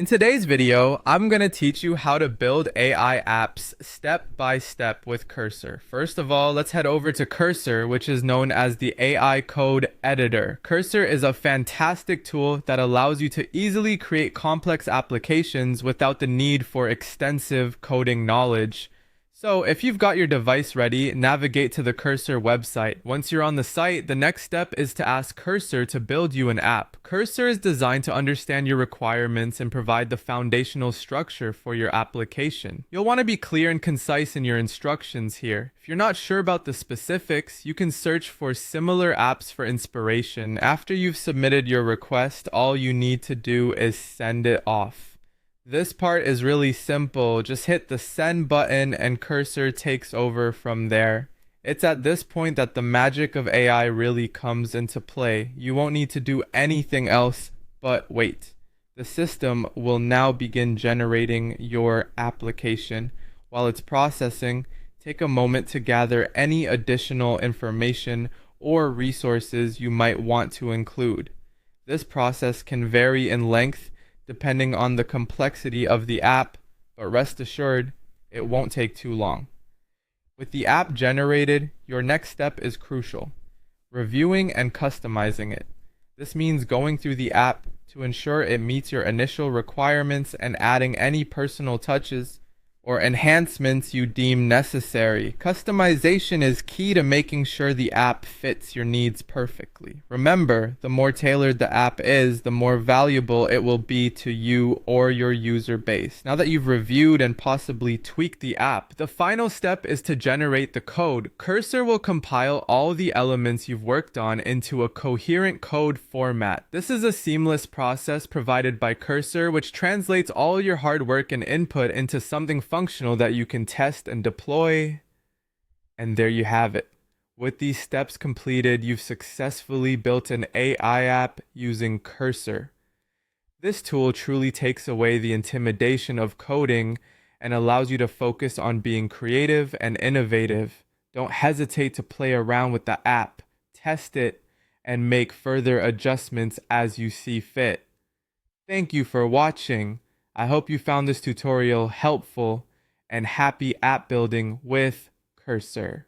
In today's video, I'm going to teach you how to build AI apps step by step with Cursor. First of all, let's head over to Cursor, which is known as the AI code editor. Cursor is a fantastic tool that allows you to easily create complex applications without the need for extensive coding knowledge. So if you've got your device ready, navigate to the Cursor website. Once you're on the site, the next step is to ask Cursor to build you an app. Cursor is designed to understand your requirements and provide the foundational structure for your application. You'll want to be clear and concise in your instructions here. If you're not sure about the specifics, you can search for similar apps for inspiration. After you've submitted your request, all you need to do is send it off. This part is really simple. Just hit the send button and Cursor takes over from there. It's at this point that the magic of AI really comes into play. You won't need to do anything else but wait. The system will now begin generating your application. While it's processing, take a moment to gather any additional information or resources you might want to include. This process can vary in length depending on the complexity of the app, but rest assured, it won't take too long. With the app generated, your next step is crucial: reviewing and customizing it. This means going through the app to ensure it meets your initial requirements and adding any personal touches or enhancements you deem necessary. Customization is key to making sure the app fits your needs perfectly. Remember, the more tailored the app is, the more valuable it will be to you or your user base. Now that you've reviewed and possibly tweaked the app, the final step is to generate the code. Cursor will compile all the elements you've worked on into a coherent code format. This is a seamless process provided by Cursor, which translates all your hard work and input into something functional that you can test and deploy. And there you have it. With these steps completed, you've successfully built an AI app using Cursor. This tool truly takes away the intimidation of coding and allows you to focus on being creative and innovative. Don't hesitate to play around with the app, test it, and make further adjustments as you see fit. Thank you for watching. I hope you found this tutorial helpful, and happy app building with Cursor.